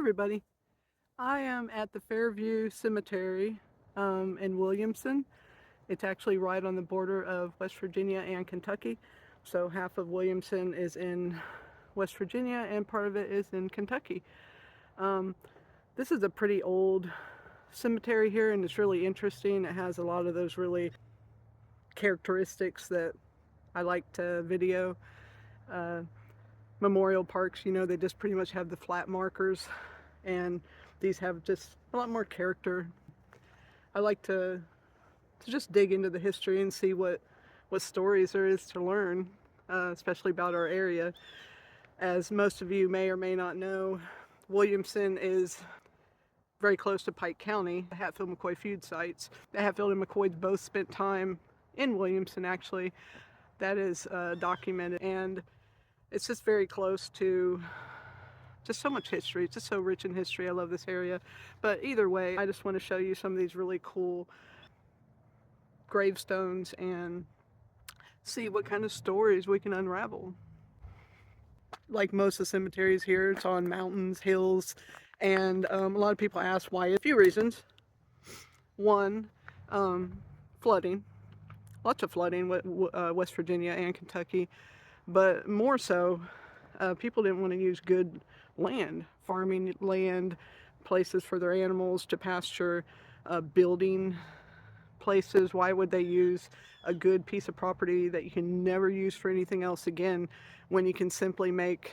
everybody. I am at the Fairview Cemetery in Williamson. It's actually right on the border of West Virginia and Kentucky. So half of Williamson is in West Virginia and part of it is in Kentucky. This is a pretty old cemetery here, and it's really interesting. It has a lot of those really characteristics that I like to video. Memorial parks, they just pretty much have the flat markers, and these have just a lot more character. I like to just dig into the history and see what stories there is to learn, especially about our area. As most of you may or may not know, Williamson is very close to Pike County. The Hatfield-McCoy feud sites. The Hatfield and McCoys both spent time in Williamson, actually. That is documented, and it's just very close to just so much history. It's just so rich in history. I love this area. But either way, I just want to show you some of these really cool gravestones and see what kind of stories we can unravel. Like most of the cemeteries here, it's on mountains, hills, and a lot of people ask why. A few reasons. One, flooding. Lots of flooding with West Virginia and Kentucky. But more so, people didn't want to use good land, farming land, places for their animals to pasture, building places. Why would they use a good piece of property that you can never use for anything else again when you can simply make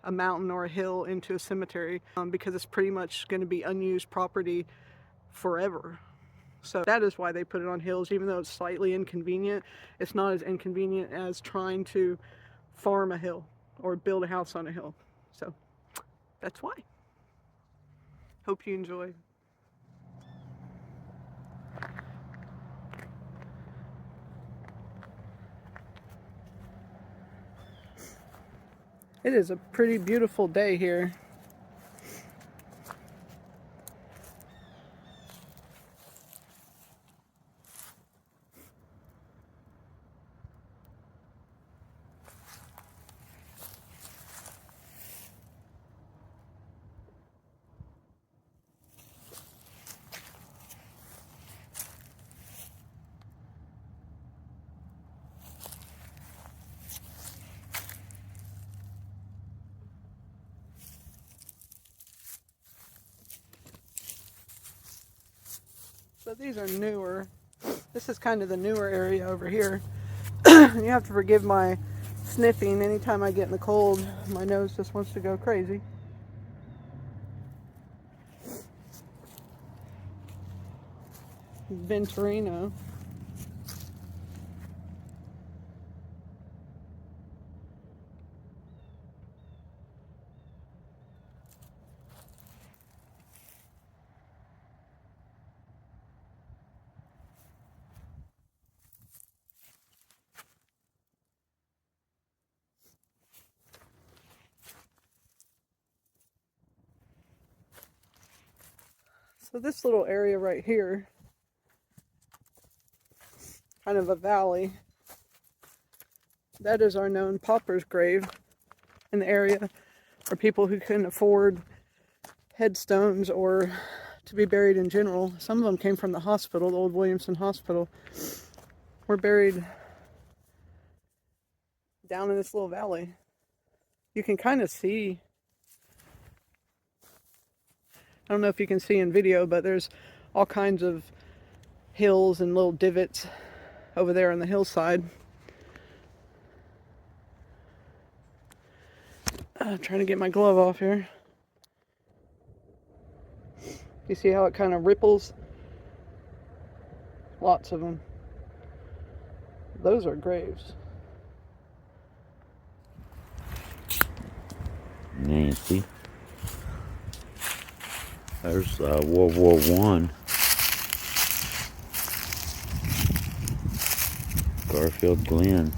a mountain or a hill into a cemetery, because it's pretty much going to be unused property forever. So that is why they put it on hills. Even though it's slightly inconvenient, it's not as inconvenient as trying to farm a hill or build a house on a hill. So that's why. Hope you enjoy. It is a pretty beautiful day here. So these are newer. This is kind of the newer area over here. You have to forgive my sniffing. Anytime I get in the cold, my nose just wants to go crazy. Venturino. So this little area right here, kind of a valley, that is our known pauper's grave in the area, for people who couldn't afford headstones or to be buried in general. Some of them came from the hospital, the old Williamson Hospital. Were buried down in this little valley. You can kind of see, I don't know if you can see in video, but there's all kinds of hills and little divots over there on the hillside. Trying to get my glove off here. You see how it kind of ripples? Lots of them. Those are graves. Nancy. There's World War I. Garfield Glen.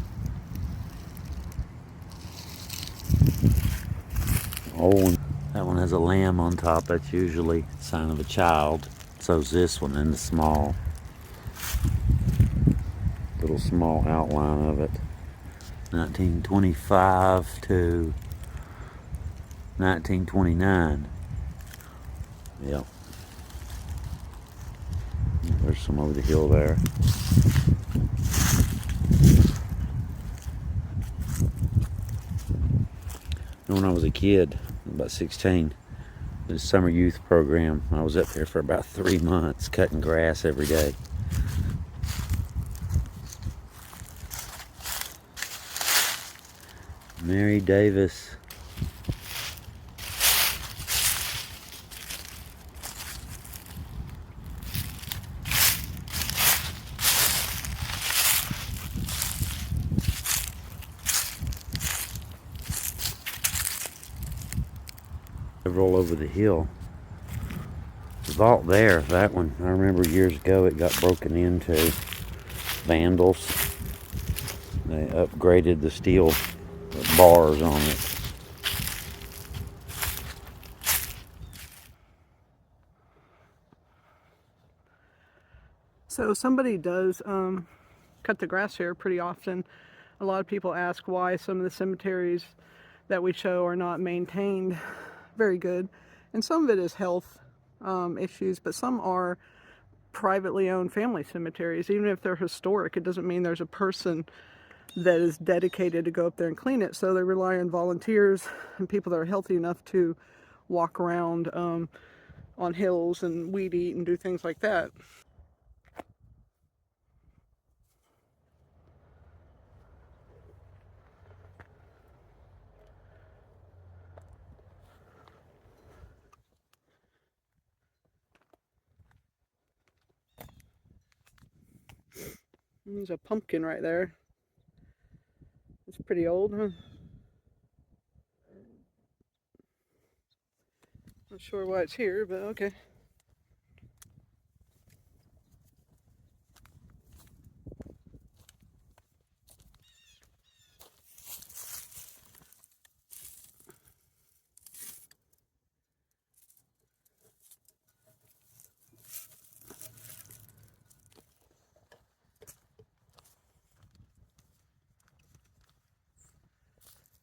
Oh, that one has a lamb on top. That's usually a sign of a child. So's this one in the small. Little small outline of it. 1925 to 1929. Yep. There's some over the hill there. And when I was a kid, about 16, the summer youth program, I was up there for about 3 months cutting grass every day. Mary Davis. Roll over the hill. The vault there, that one, I remember years ago it got broken into. Vandals. They upgraded the steel bars on it. So somebody does cut the grass here pretty often. A lot of people ask why some of the cemeteries that we show are not maintained very good. And some of it is health issues, but some are privately owned family cemeteries. Even if they're historic, it doesn't mean there's a person that is dedicated to go up there and clean it. So they rely on volunteers and people that are healthy enough to walk around on hills and weed eat and do things like that. There's a pumpkin right there. It's pretty old, huh? Not sure why it's here, but okay.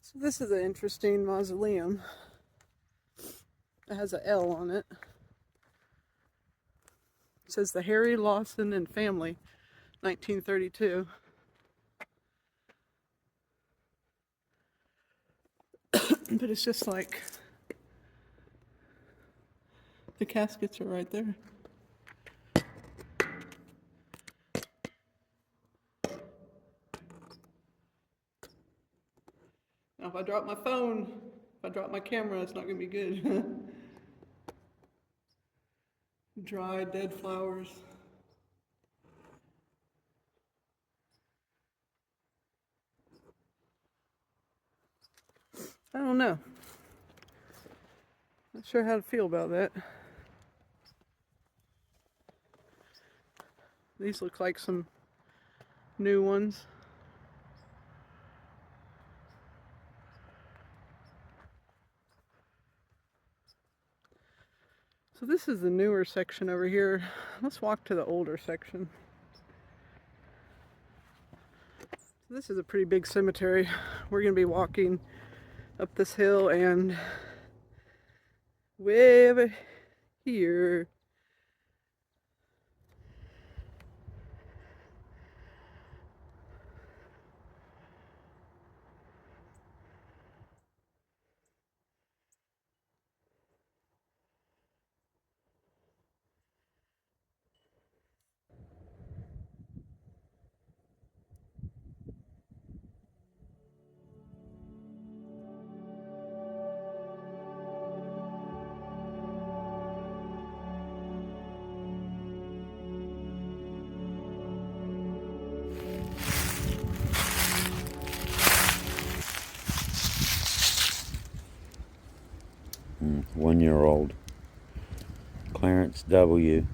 So this is an interesting mausoleum. It has a L on it. It says the Harry Lawson and Family, 1932. But it's just like the caskets are right there. Now if I drop my phone, if I drop my camera, it's not going to be good. Dry, dead flowers. I don't know. Not sure how to feel about that. These look like some new ones. So this is the newer section over here. Let's walk to the older section. So this is a pretty big cemetery. We're going to be walking up this hill and way over here. One-year-old Clarence W.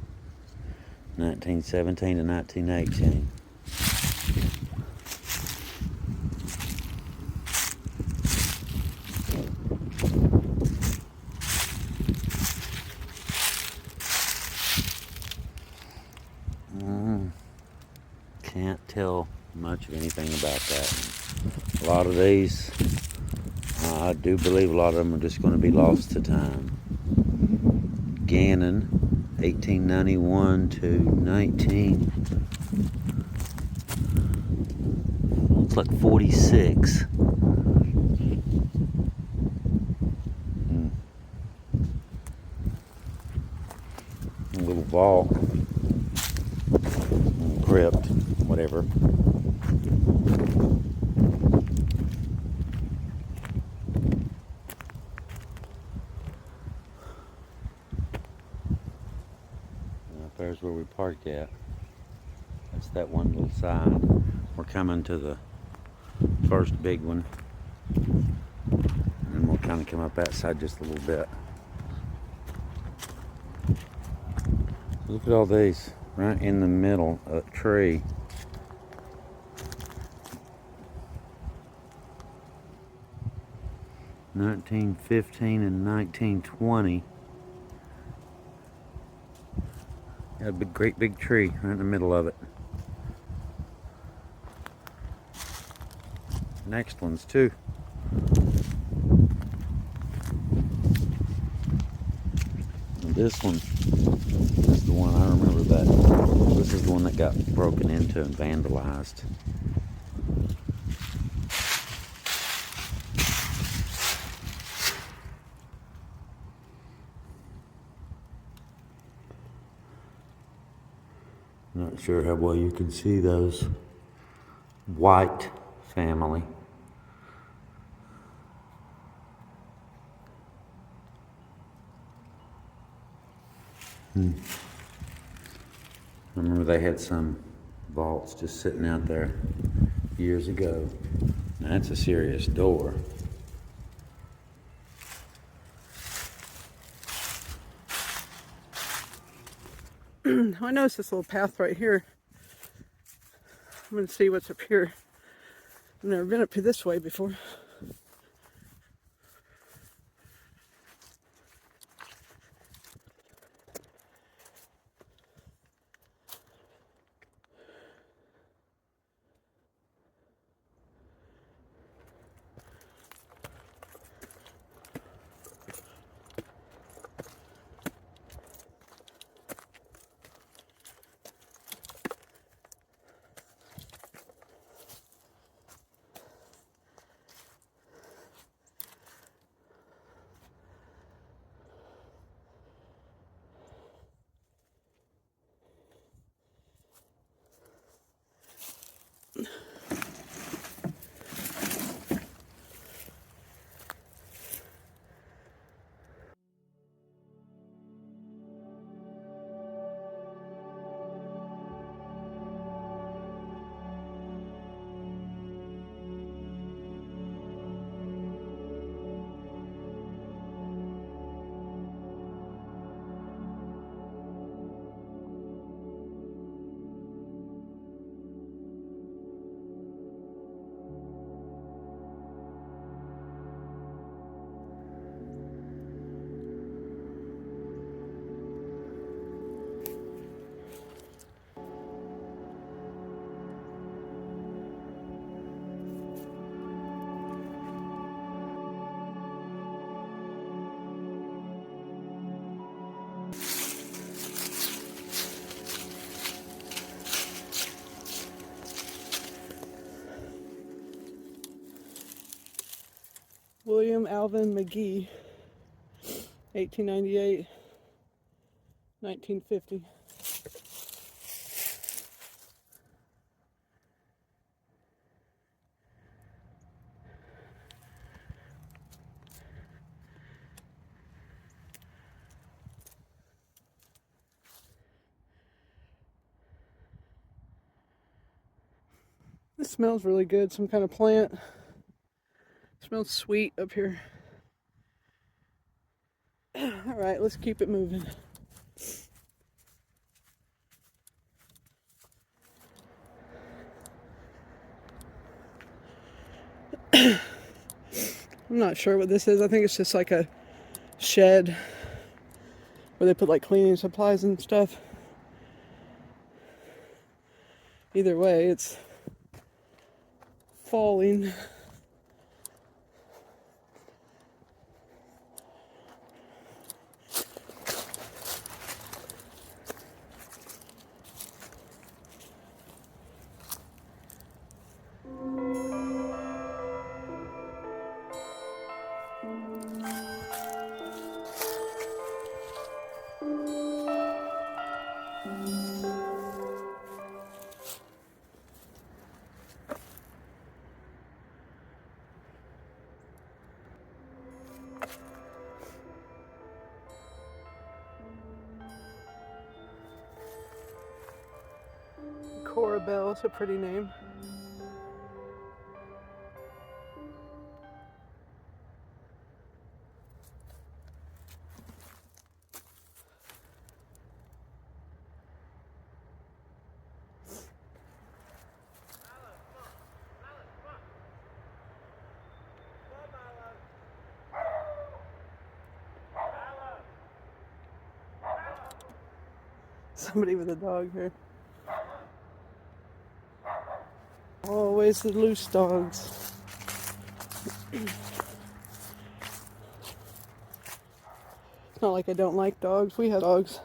1917 to 1918. Can't tell much of anything about that. A lot of these, I do believe a lot of them are just going to be lost to time. Gannon, 1891 to 19. Looks like 46. A little vault, crypt, whatever. There's where we parked at. That's that one little side. We're coming to the first big one. And we'll kind of come up that side just a little bit. Look at all these. Right in the middle of a tree. (1915) and 1920. Got a great big tree right in the middle of it. Next ones too. And this one is the one, I remember that. This is the one that got broken into and vandalized. Not sure how well you can see those. White family. I remember they had some vaults just sitting out there years ago. Now that's a serious door. I noticed this little path right here. I'm going to see what's up here. I've never been up here this way before. William Alvin McGee, 1898, 1950. This smells really good, some kind of plant. It smells sweet up here. All right, let's keep it moving. I'm not sure what this is. I think it's just like a shed where they put like cleaning supplies and stuff. Either way, it's falling. Cora Bell is a pretty name. Somebody with a dog here. Always the loose dogs. It's not like I don't like dogs. We have dogs.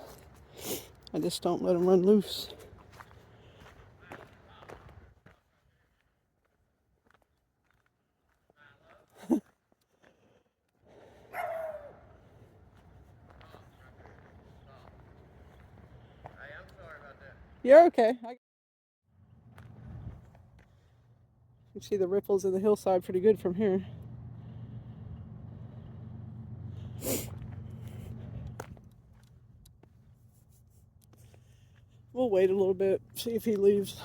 I just don't let them run loose. You're okay. You can see the ripples in the hillside pretty good from here. We'll wait a little bit, see if he leaves.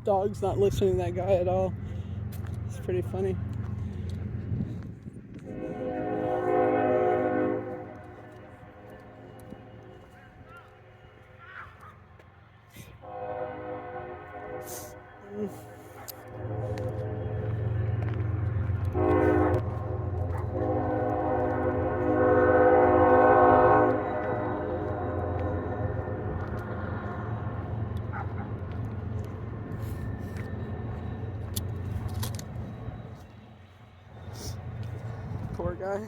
Dog's not listening to that guy at all. It's pretty funny. Poor guy.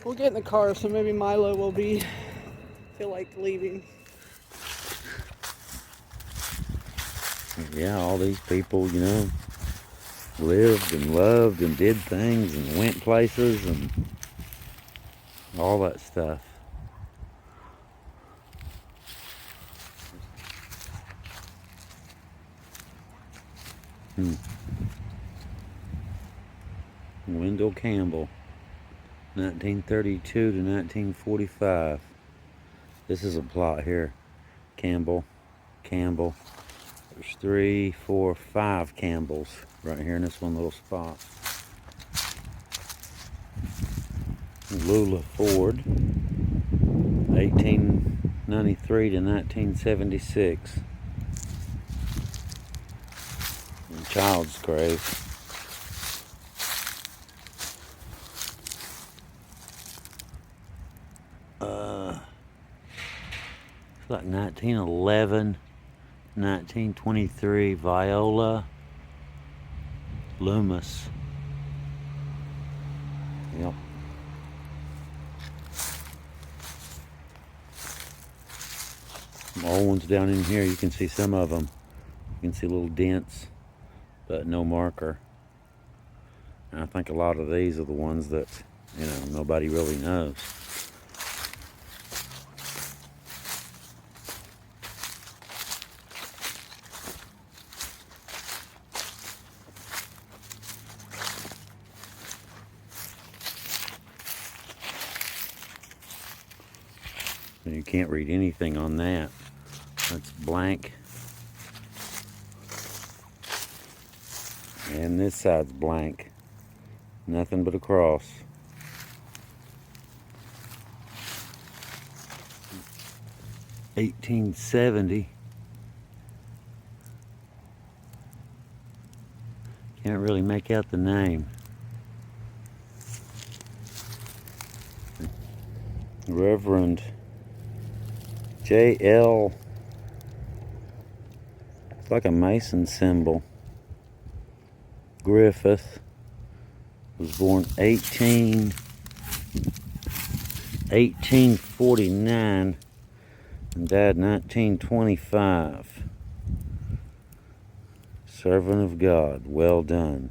We'll get in the car, so maybe Milo will feel like leaving. Yeah, all these people, you know, lived and loved and did things and went places and all that stuff. Wendell Campbell, 1932 to 1945. This is a plot here. Campbell. There's 3, 4, 5 Campbells right here in this one little spot. Lula Ford, 1893 to 1976. And Child's grave. It's like 1911, 1923, Viola Loomis. Yep. Some old ones down in here, you can see some of them. You can see little dents, but no marker. And I think a lot of these are the ones that, you know, nobody really knows. You can't read anything on that. That's blank. And this side's blank. Nothing but a cross. $1870. Can't really make out the name. Reverend J.L. It's like a Mason symbol. Griffith was born 1849 and died 1925. Servant of God, well done.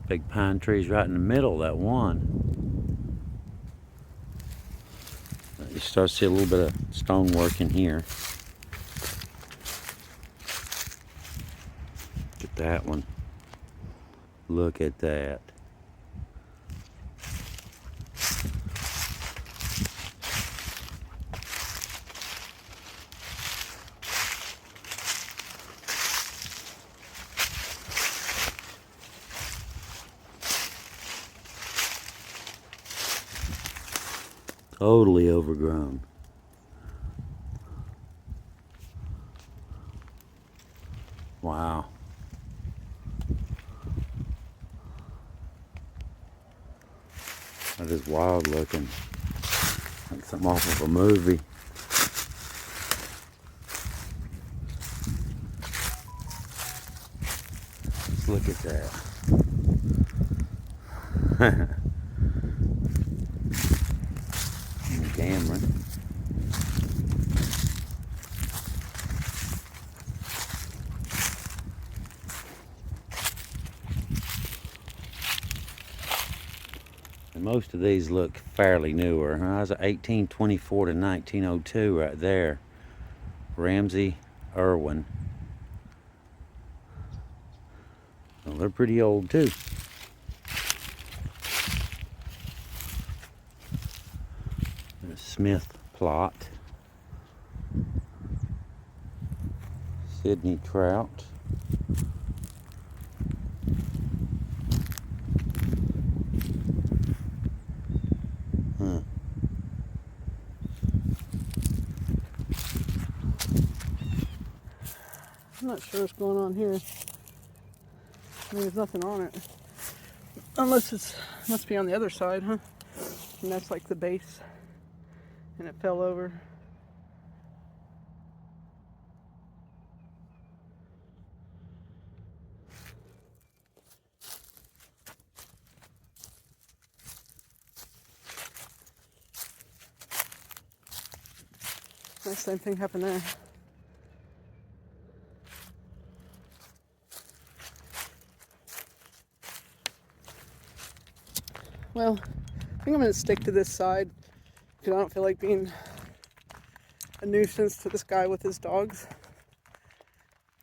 Big pine trees right in the middle of that one. You start to see a little bit of stonework in here. Look at that one. Look at that. Totally overgrown. Wow. That is wild looking. Like something off of a movie. Let's look at that. Camera. And most of these look fairly newer. That was 1824 to 1902 right there. Ramsey Irwin. Well, they're pretty old too. The Smith plot. Sydney trout. Huh. I'm not sure what's going on here. I mean, there's nothing on it. Unless must be on the other side, huh? And that's like the base. And it fell over. The same thing happened there. Well, I think I'm going to stick to this side because I don't feel like being a nuisance to this guy with his dogs.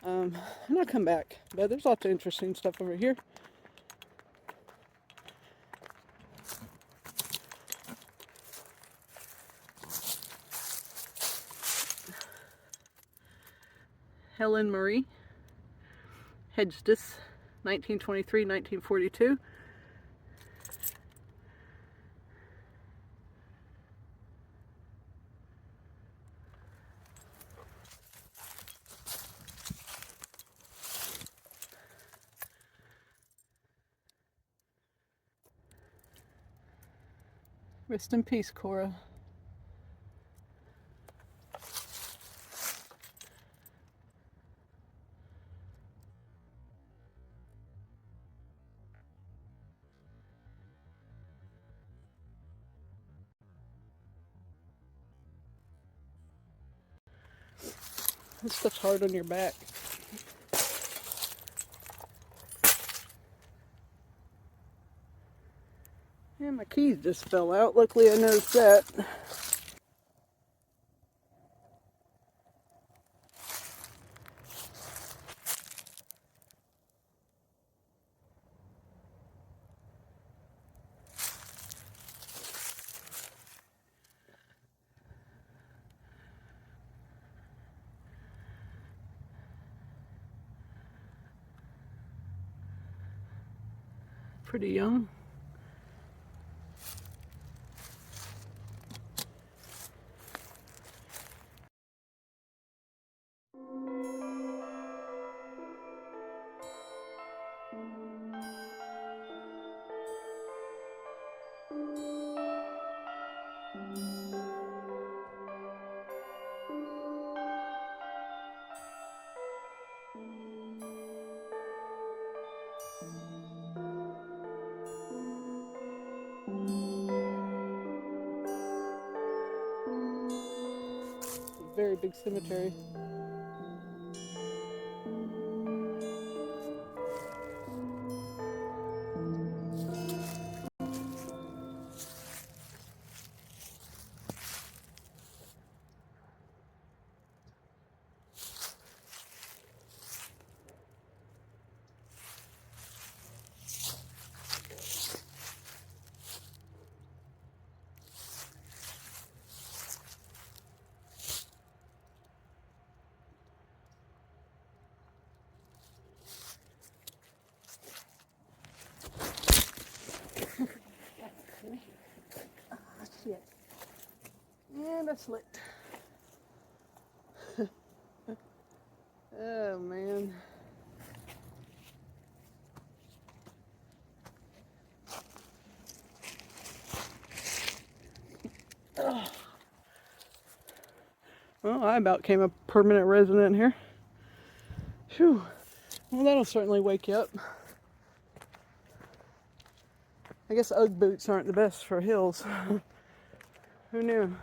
And I'll come back, but there's lots of interesting stuff over here. Helen Marie, Hedgestis, 1923-1942. Rest in peace, Cora. This stuff's hard on your back. And my keys just fell out. Luckily I noticed that. Pretty young. Very big cemetery. desolate. Oh man. Ugh. Well, I about became a permanent resident here. Phew. Well, that'll certainly wake you up. I guess Ugg boots aren't the best for hills. Who knew?